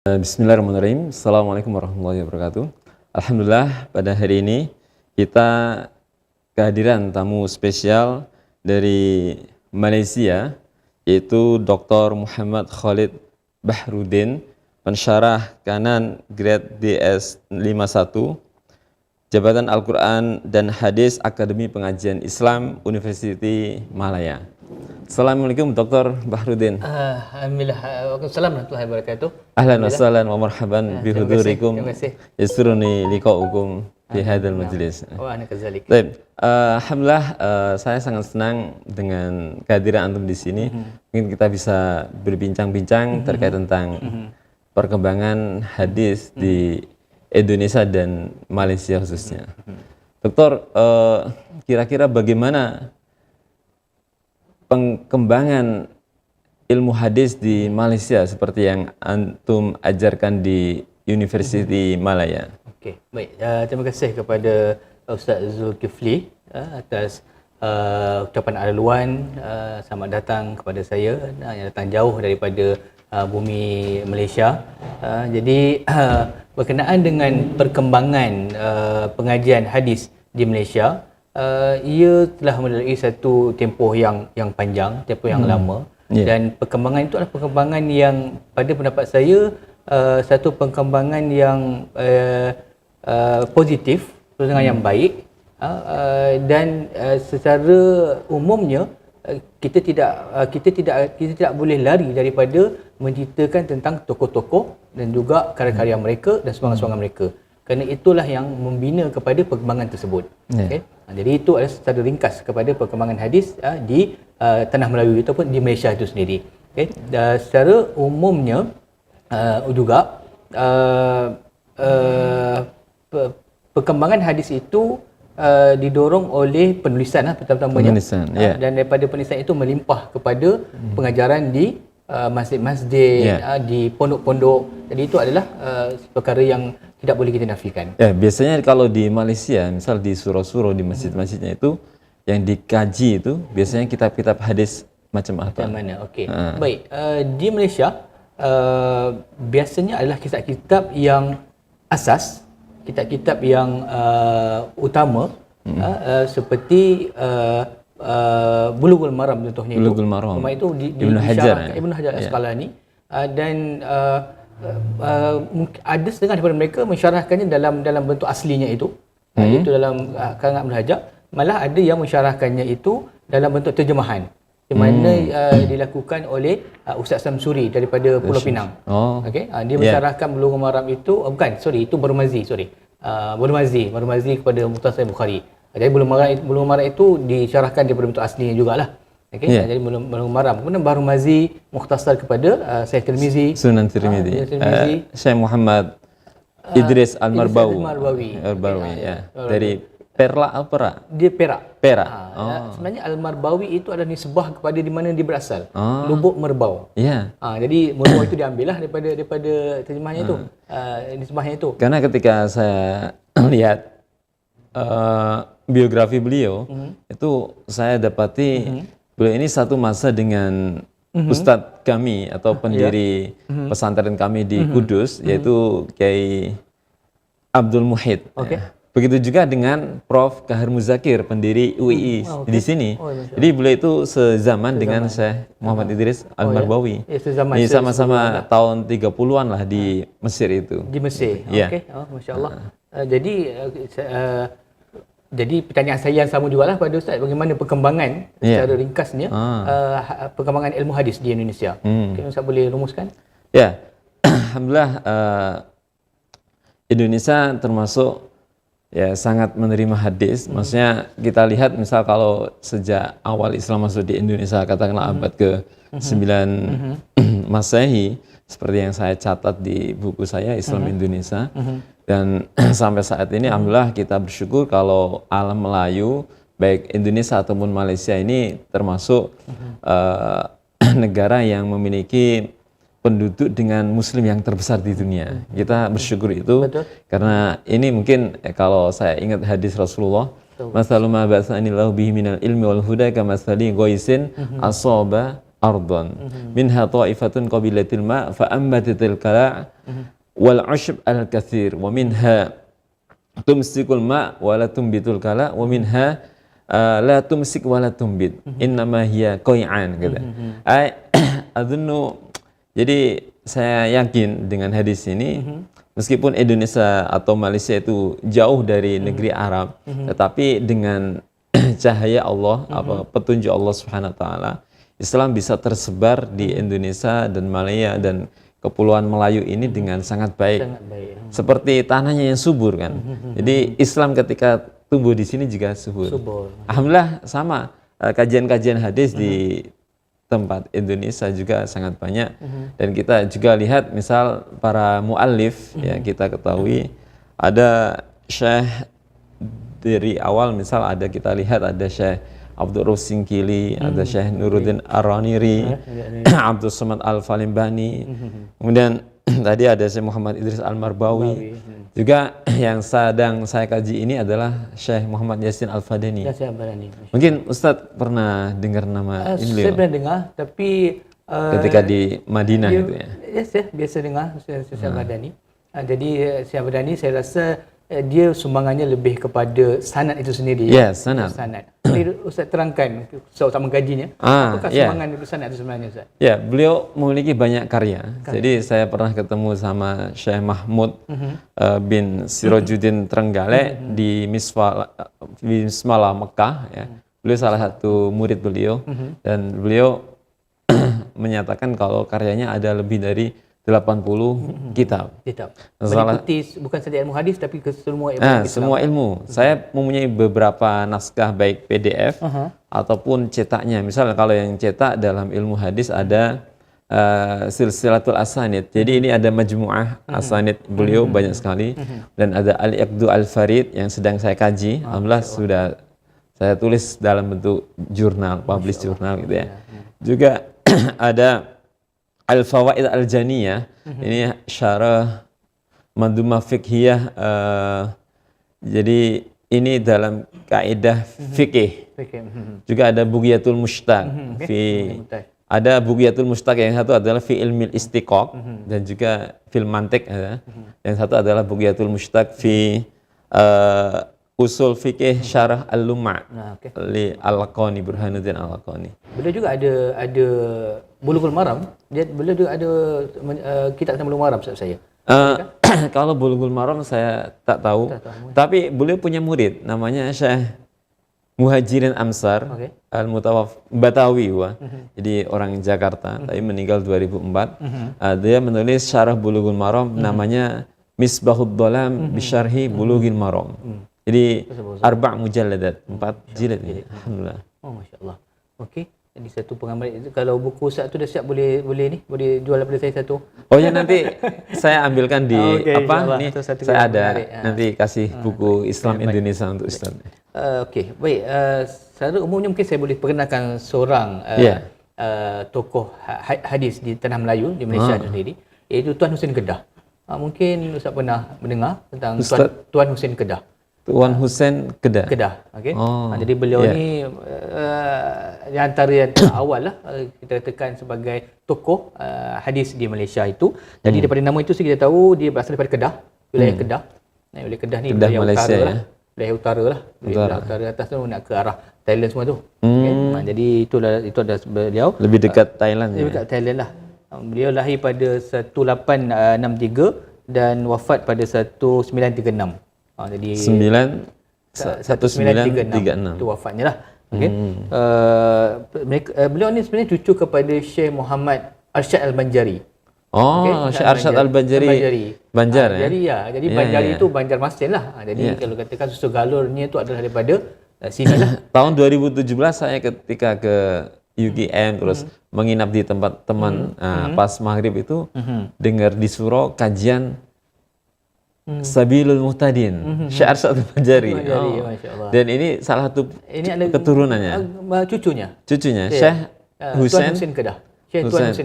Bismillahirrahmanirrahim. Assalamualaikum warahmatullahi wabarakatuh. Alhamdulillah pada hari ini kita kehadiran tamu spesial dari Malaysia, yaitu Dr. Muhammad Khalid Bahrudin, pensyarah kanan grade DS51, Jabatan Al-Quran dan Hadis Akademi Pengajian Islam University Malaya. Assalamualaikum Dr. Bahrudin. Alhamdulillah. Waalaikumsalam warahmatullahi wabarakatuh. Ahlan wa sahlan wa marhaban bihudurikum. Terima kasih. Yasuruni liqa'ukum fi hadzal majlis. Wa ana kadzalik. Baik, alhamdulillah saya sangat senang dengan kehadiran antum di sini. Mungkin kita bisa berbincang-bincang terkait tentang perkembangan hadis di Indonesia dan Malaysia khususnya. Dokter, kira-kira bagaimana perkembangan ilmu hadis di Malaysia seperti yang antum ajarkan di University Malaya? Okey, baik. Terima kasih kepada Ustaz Zulkifli atas ucapan alaluan. Selamat datang kepada saya yang datang jauh daripada bumi Malaysia. Jadi berkenaan dengan perkembangan pengajian hadis di Malaysia, ia telah melalui satu tempoh yang panjang, tempoh yang lama, dan perkembangan itu adalah perkembangan yang pada pendapat saya satu perkembangan yang positif, perkembangan yang baik, dan secara umumnya kita tidak boleh lari daripada menceritakan tentang tokoh-tokoh dan juga karya-karya mereka dan semangat-semangat mereka. Kerana itulah yang membina kepada perkembangan tersebut. Okay? Jadi itu adalah secara ringkas kepada perkembangan hadis di Tanah Melayu ataupun di Malaysia itu sendiri. Okay? Secara umumnya juga perkembangan hadis itu didorong oleh penulisan pertama-tamanya, dan daripada penulisan itu melimpah kepada pengajaran di masjid-masjid, di pondok-pondok. Jadi itu adalah perkara yang tidak boleh kita nafikan. Ya, biasanya kalau di Malaysia, misal di surau-surau di masjid-masjidnya itu yang dikaji itu biasanya kitab-kitab hadis macam apa? Macam mana? Okey. Baik, di Malaysia biasanya adalah kitab-kitab yang asas, kitab-kitab yang utama, seperti Bulughul Maram contohnya. Bulughul Maram. Itu Ibnu Hajar. Ibnu Hajar Asqalani, dan ada setengah daripada mereka mensyarahkannya dalam bentuk aslinya itu, iaitu dalam karangan Ibnu Hajar. Malah ada yang mensyarahkannya itu dalam bentuk terjemahan, di mana dilakukan oleh Ustaz Samsuri daripada Pulau Pinang. Okey, dia mensyarahkan Bulughul Maram itu, itu Barmazi, Barmazi kepada Mukhtasar Bukhari. Jadi Bulughul Maram itu disyarahkan daripada bentuk aslinya jugalah. Okay? Jadi Bulughul Maram. Kemudian Barmazi Mukhtasar kepada Syekh Tirmizi, Sunan Tirmizi, Syekh Muhammad Idris Al-Marbawi, dari Perak atau Perak? Dia Perak. Sebenarnya Al-Marbawi itu adalah nisbah kepada di mana dia berasal. Lubuk Merbau. Jadi Merbau itu diambil lah daripada terjemahannya itu, nisbahnya itu. Karena ketika saya lihat biografi beliau, itu saya dapati beliau ini satu masa dengan Ustadz kami atau pendiri pesantren kami di Kudus, yaitu Kiai Abdul Muhid. Begitu juga dengan Prof. Kahar Muzakir, pendiri UII di sini. Jadi beliau itu sezaman dengan Syekh Muhammad Idris Al-Marbawi. Ini sama-sama tahun 30-an lah di Mesir itu. Di Mesir. Masya Allah. Jadi pertanyaan saya yang sama jugalah pada Ustaz, bagaimana perkembangan secara ringkasnya perkembangan ilmu hadis di Indonesia. Ustaz boleh rumuskan? Ya, alhamdulillah Indonesia termasuk sangat menerima hadis. Maksudnya kita lihat misal kalau sejak awal Islam masuk di Indonesia, katakanlah abad ke-9 Masehi, seperti yang saya catat di buku saya Islam Indonesia, dan sampai saat ini alhamdulillah kita bersyukur kalau alam Melayu baik Indonesia ataupun Malaysia ini termasuk negara yang memiliki penduduk dengan muslim yang terbesar di dunia. Kita bersyukur itu. Betul. Karena ini mungkin kalau saya ingat hadis Rasulullah, masalu ma ba'atsanillahu bihi minal ilmi wal huda kamatsali ghaisin asaba ardhan minha ta'ifatun qabilatil ma fa ambatatil kala' wal 'ushb al katsir wa minha tumsikul ma wa la tumbitul kala' wa minha la tumsik wa la tumbit innama hiya qai'an gitu. Adzunnu, jadi saya yakin dengan hadis ini, meskipun Indonesia atau Malaysia itu jauh dari negeri Arab, tetapi dengan cahaya Allah, petunjuk Allah Subhanahu wa taala, Islam bisa tersebar di Indonesia dan Malaya dan Kepulauan Melayu ini dengan sangat baik. Sangat baik. Seperti tanahnya yang subur kan. Jadi Islam ketika tumbuh di sini juga subur. Alhamdulillah sama, kajian-kajian hadis di tempat Indonesia juga sangat banyak. Dan kita juga lihat misal para muallif, ya kita ketahui ada Syekh dari awal, misal ada kita lihat ada Syekh Abdul Rauf Singkili, ada Syekh Nuruddin Ar-Raniri, Abdul Somad Al-Falimbani, kemudian tadi ada Syekh Muhammad Idris Al-Marbawi. Juga yang sedang saya kaji ini adalah Syekh Muhammad Yasin Al-Fadani. Mungkin Ustadz pernah dengar nama ini? Saya pernah dengar, tapi ketika di Madinah gitu ya? Ya, saya biasa dengar Syekh Al-Fadani. Jadi Syekh Al-Fadani saya rasa dia sumbangannya lebih kepada sanad itu sendiri. Ya, sanad. Jadi Ustaz terangkan soal utama gajinya. Apakah sumbangan itu sanad itu sebenarnya, Ustaz? Ya, beliau memiliki banyak karya. Jadi saya pernah ketemu sama Syekh Mahmud bin Sirajuddin Trenggalek di Mismala Mekah ya. Beliau salah satu murid beliau dan beliau menyatakan kalau karyanya ada lebih dari 80 kitab. Meliputi bukan saja ilmu hadis tapi ke semua ilmu. Semua ilmu. Saya mempunyai beberapa naskah baik PDF ataupun cetaknya. Misalnya kalau yang cetak dalam ilmu hadis ada Silsilatul Asanid. Jadi ini ada majmu'ah asanid beliau banyak sekali, dan ada Al-Iqdu Al-Farid yang sedang saya kaji. Alhamdulillah sudah saya tulis dalam bentuk jurnal, publish jurnal gitu ya. Juga ada Al-Fawaid Al-Janiyah, ini syarah Mandumah Fiqhiyah, jadi ini dalam kaidah fikih. Juga ada Bughyatul Mushtaq, ada Bughyatul Mushtaq, yang satu adalah fi ilmil istiqaq dan juga fil mantiq ya. Yang satu adalah Bughyatul Mushtaq fi usul fikih syarah al-Lum'a li Al-Laqani, Burhanuddin Al-Laqani. Beliau juga ada Bulughul Maram. Beliau juga ada kitab tentang Bulughul Maram saya. Kalau Bulughul Maram saya tak tahu. Tapi beliau punya murid namanya Syekh Muhajirin Amsar Al-Mutawaf Batawi jadi orang Jakarta, tapi meninggal 2004. Dia menulis syarah Bulughul Maram namanya Misbahud Dhalam bisyarhi Bulughil Maram. Jadi 4 mujalladat, 4 jilid ini. Alhamdulillah. Oh, masya-Allah. Okey. Jadi satu pengambil itu, kalau buku Ustaz tu dah siap, boleh jual daripada saya satu. Oh ya, nanti saya ambilkan di nih saya ada nanti kasih buku Islam Indonesia untuk Ustaz. Okey, baik. Secara umumnya mungkin saya boleh perkenalkan seorang tokoh hadis di tanah Melayu di Malaysia sendiri, iaitu Tuan Hussein Kedah. Mungkin Ustaz pernah mendengar tentang Tuan Hussein Kedah. Tuan Hussein Kedah. Okey. Jadi beliau ni di antara yang awal lah kita katakan sebagai tokoh hadis di Malaysia itu. Jadi daripada nama itu kita tahu dia berasal daripada Kedah, wilayah Kedah. Wilayah Kedah ni Kedah, wilayah Malaysia, utara ya? lah. Wilayah utara lah. Wilayah utara atas tu nak ke arah Thailand semua tu. Okay. Jadi itu adalah beliau. Lebih dekat Thailand. Lebih dekat Thailand lah. Beliau lahir pada 1863 dan wafat pada 1936. Jadi 1936 itu wafatnya lah. Okay. Beliau ni sebenarnya cucu kepada Syekh Muhammad Arsyad Al-Banjari. Syekh Arsyad Al-Banjari. Banjar ya? Jadi Banjari itu Banjarmasin lah. Jadi kalau katakan susu galurnya itu adalah daripada sini lah. Tahun 2017 saya ketika ke UGM terus menginap di tempat teman pas maghrib itu dengar di surau kajian Sabilul Muhtadin, Syekh Arsyad Al-Banjari. Dan ini salah satu keturunannya. Cucunya. Syekh Hussein Kedah.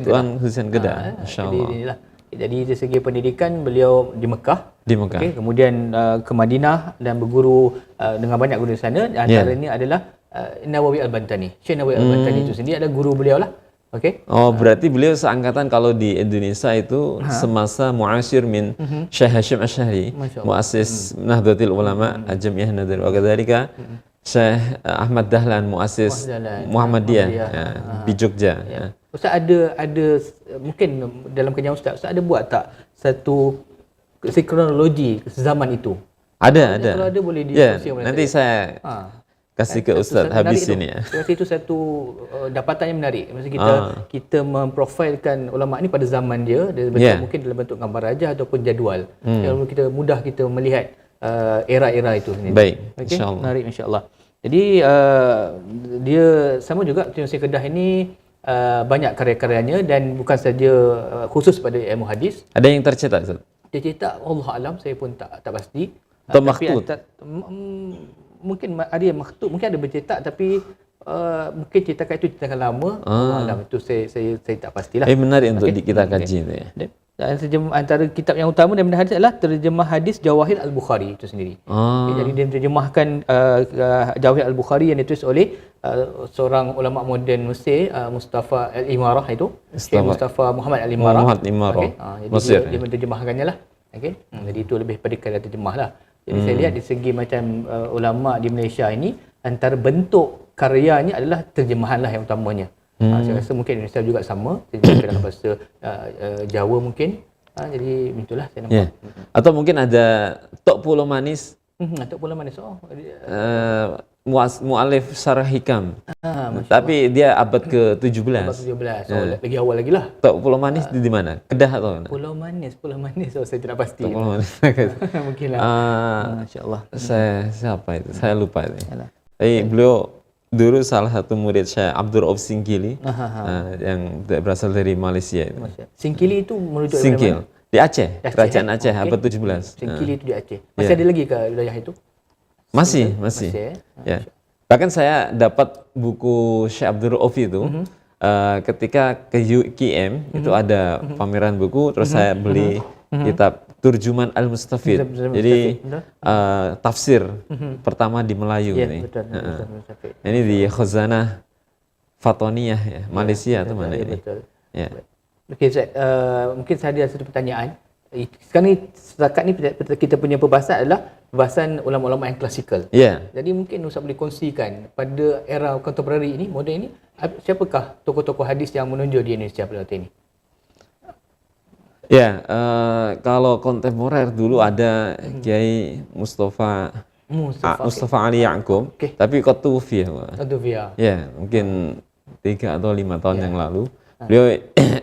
Tuan Hussein Kedah. Masyaallah. Jadi dari segi pendidikan beliau di Mekah. Okay, kemudian ke Madinah dan berguru dengan banyak guru di sana. Antaranya adalah Nawawi Al-Bantani. Syekh Nawawi Al-Bantani itu sendiri adalah guru beliau lah. Okey. Oh, berarti beliau seangkatan kalau di Indonesia itu semasa Mu'asyir min Syekh Hashim Asy'ari, Masya Allah. muassis Nahdlatul Ulama Al-Jamiyah Nahdlatul wa kadzalika Syekh Ahmad Dahlan, muassis Dahlan, Muhammadiyah Muhammadiyah, ya, di Jogja. Ya. Ustaz ada mungkin dalam kajian Ustaz ada buat tak satu kronologi zaman itu? Ada. Kalau ada boleh Ya, dikongsi kepada nanti saya kasih ke Ustaz habis ini ya. Saya rasa itu satu dapatan yang menarik. Maksudnya kita memprofilkan ulama ni pada zaman dia, mungkin dalam bentuk gambar rajah ataupun jadual. Yang kita mudah kita melihat era-era itu sendiri. Baik, okay? insya-Allah. Menarik insya-Allah. Jadi dia sama juga Universiti Kedah ini banyak karya-karyanya dan bukan saja khusus pada ilmu hadis. Ada yang tercetak, Ustaz? Dia cetak Allah alam, saya pun tak pasti. Atau makhtut? Mungkin ada yang makhtut, mungkin ada bercetak tapi mungkin cetakan itu cetakan lama. Allah alam, itu saya tak pastilah. Menarik untuk kita kaji itu ya. Dan antara kitab yang utama daripada hadis adalah terjemah hadis Jawahir Al-Bukhari itu sendiri. Okay, jadi dia menerjemahkan Jawahir Al-Bukhari yang ditulis oleh seorang ulama moden Mesir, Mustafa Al-Imarah itu. Syekh Mustafa Muhammad Al-Imarah. Muhammad Al-Imarah. Okay. Jadi dia menerjemahkannya lah. Okay. Jadi itu lebih pada kadar terjemah lah. Jadi saya lihat di segi macam ulama di Malaysia ini, antara bentuk karyanya adalah terjemahan lah yang utamanya. Saya rasa mungkin Indonesia juga sama, terjemahkan dalam bahasa Jawa mungkin. Jadi itulah saya nampak. Yeah. Atau mungkin ada Tok Pulau Manis. Tok Pulau Manis. Mu'alif Syarah Hikam. Tapi dia abad ke-17. Abad ke-17. Lagi awal lagi lah. Tok Pulau Manis di mana? Kedah atau mana? Pulau Manis. Saya tidak pasti. Tok Pulau Manis. Mungkinlah. Masya-Allah. Siapa itu? Saya lupa itu. Tapi beliau dulu salah satu murid saya Abdul Rauf Singkili yang berasal dari Malaysia itu. Singkili itu merujuk Singkil di Aceh, kerajaan Aceh abad 17. Singkili itu di Aceh. Masih ada lagi ke wilayah itu? Masih. Ya. Bahkan saya dapat buku Syekh Abdul Rauf itu ketika ke UKM itu ada pameran buku, terus saya beli kitab Turjuman Al-Mustafid. Jadi tafsir pertama di Melayu ini. Betul. Ini di Khazanah Fatoniyah ya, Malaysia atau mana ini? Betul. Ya. Mungkin saya ada satu pertanyaan. Sekarang ni setakat ni kita punya perbahasan adalah perbahasan ulama-ulama yang klasikal. Ya. Jadi mungkin Ustaz boleh kongsikan pada era kontemporari ini, moden ini, siapakah tokoh-tokoh hadis yang menonjol di Indonesia pada waktu ini? Ya, kalau kontemporer dulu ada Kiai Mustafa Ali Ya'qub, tapi kok tufi ya. Ya, mungkin 3 atau 5 tahun yang lalu. Beliau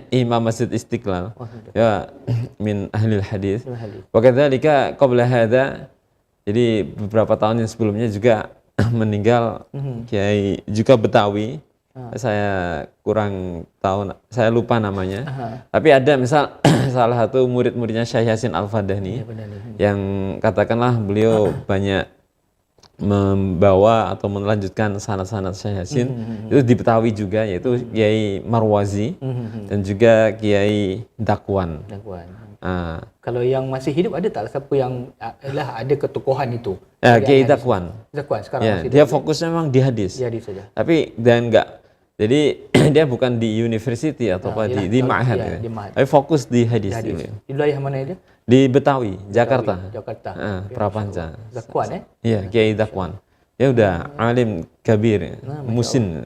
Imam Masjid Istiqlal. Ya, min ahlil hadis. Wa kadzalika qabla hadza, jadi beberapa tahun yang sebelumnya juga meninggal Kiai juga Betawi. Saya kurang tahu, saya lupa namanya. Tapi ada misal salah satu murid-muridnya Syekh Yasin Al-Fadani yang katakanlah beliau banyak membawa atau melanjutkan sanad-sanad Syekh Yasin itu di Betawi juga, yaitu Kiai Marwazi dan juga Kiai Dakwan. Kalau yang masih hidup ada tak siapa yang ada ketokohan itu? Kiai Dakwan. Dakwan sekarang masih dia fokusnya memang di hadis. Di hadis saja. Tapi dan enggak. Jadi dia bukan di university atau di ma'had. Tapi fokus di hadis. Di wilayah mana dia? Di Betawi, Jakarta. Prapanca. Dakwan Iya, Kiai Dakwan. Ya udah alim kabir, musin.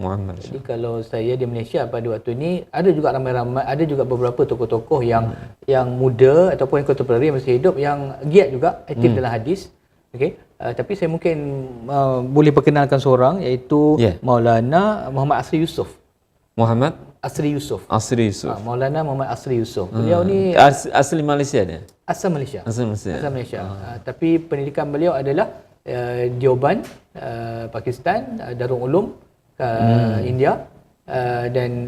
Muhammad. Jadi kalau saya di Malaysia pada waktu ini ada juga ramai-ramai, ada juga beberapa tokoh-tokoh yang muda ataupun yang kontemporari yang masih hidup yang giat juga aktif dalam hadis. Okey. Tapi saya mungkin boleh perkenalkan seorang, iaitu Maulana Muhammad Asri Yusof. Muhammad Asri Yusof. Maulana Muhammad Asri Yusof. Beliau ni asli Malaysia dia. Asal Malaysia. Asal Malaysia. Tapi pendidikan beliau adalah Deoban, Pakistan, Darul Ulum, India, dan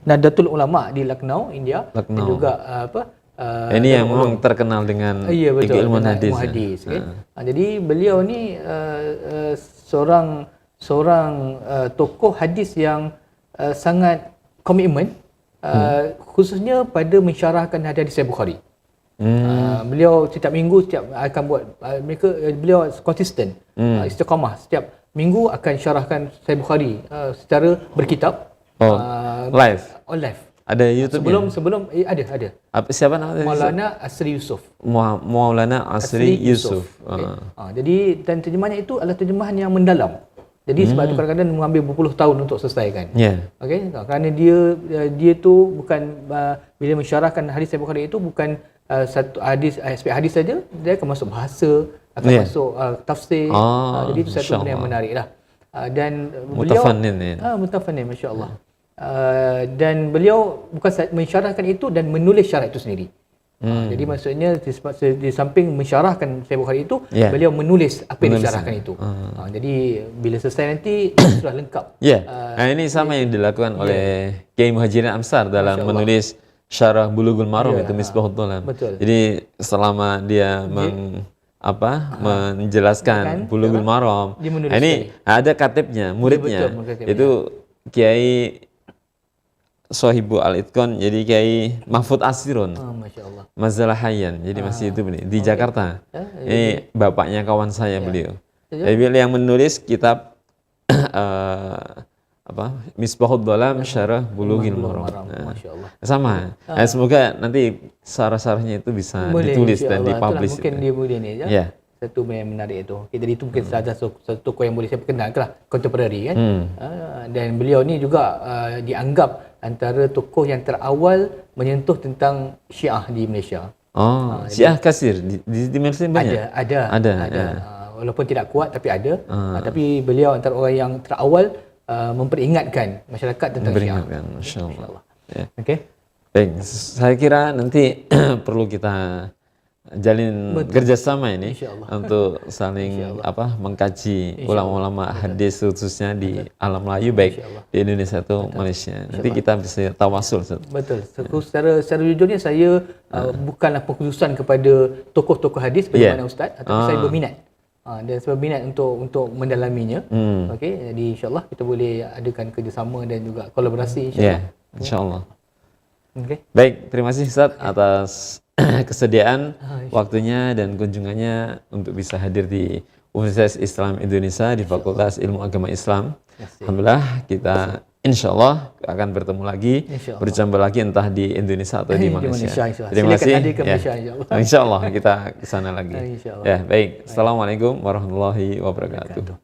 Nahdlatul Ulama di Lucknow, India. Dan juga ini yang memang terkenal dengan ilmu hadis. Jadi beliau ni seorang tokoh hadis yang sangat komitmen, khususnya pada mensyarahkan hadis Sahih Bukhari. Beliau setiap minggu akan buat beliau konsisten, istiqamah setiap minggu akan syarahkan Sahih Bukhari secara berkitab. Live. On live. Ada YouTube. Sebelum ada. Siapa nama? Maulana Asri Yusof. Maulana Asri Yusof. Okay. Jadi dan terjemahannya itu adalah terjemahan yang mendalam. Jadi sebab itu kadang-kadang mengambil berpuluh tahun untuk selesaikan. Okey, kerana dia tu bukan bila mensyarahkan hadis Sahih Bukhari itu bukan satu aspek hadis saja, dia akan masuk bahasa, akan masuk tafsir. Jadi itu satu benda yang menariklah. Dan beliau mutafannin, masya-Allah. Dan beliau bukan mensyarahkan itu dan menulis syarah itu sendiri. Jadi maksudnya di samping mensyarahkan Sahih Bukhari itu, beliau menulis apa yang disyarahkan itu. Jadi bila selesai nanti sudah lengkap. Ini sama yang dilakukan oleh Kiai Muhajirin Amsar dalam menulis syarah Bulughul Maram itu Misbahut Dhalam. Jadi selama dia menjelaskan Bulughul Maram, ini ada katibnya, muridnya. Itu Kiai Sohibu Al-Itqan, jadi Kiai Mahfud Asirun, Masya-Allah. Mazalah Hayyan, jadi masih itu di Jakarta. Ini bapaknya kawan saya beliau. Jadi beliau yang menulis kitab Misbahut Dhalam Syarah Bulughul Maram. Sama. Semoga nanti syarah-syarahnya itu bisa ditulis dan dipublish. Mungkin dia boleh ni ya. Satu yang menarik itu. Jadi itu mungkin salah satu tokoh yang boleh saya perkenalkan lah, contemporary kan. Dan beliau ni juga dianggap antara tokoh yang terawal menyentuh tentang Syiah di Malaysia. Syiah kasir di Malaysia banyak. Ada. Walaupun tidak kuat tapi ada. Tapi beliau antara orang yang terawal memperingatkan masyarakat tentang Syiah. Masya-Allah. Okey. Baik, saya kira nanti perlu kita jalin kerjasama ini untuk saling mengkaji ulama-ulama hadis khususnya di alam Melayu baik di Indonesia atau Malaysia. Nanti kita bisa tawasul. Betul. Secara jujurnya saya bukanlah pengkhususan kepada tokoh-tokoh hadis bagaimana ustaz, tetapi saya berminat. Dan saya berminat untuk mendalaminya. Okey, jadi insya-Allah kita boleh adakan kerjasama dan juga kolaborasi insya-Allah. Insya-Allah. Okey. Baik, terima kasih Ustaz atas kesediaan waktunya dan kunjungannya untuk bisa hadir di Universitas Islam Indonesia di Fakultas Ilmu Agama Islam. Alhamdulillah kita insya-Allah akan bertemu lagi, berjumpa lagi entah di Indonesia atau di Malaysia. Terima kasih. Insya-Allah kita ke sana lagi. Ya, baik. Assalamualaikum warahmatullahi wabarakatuh.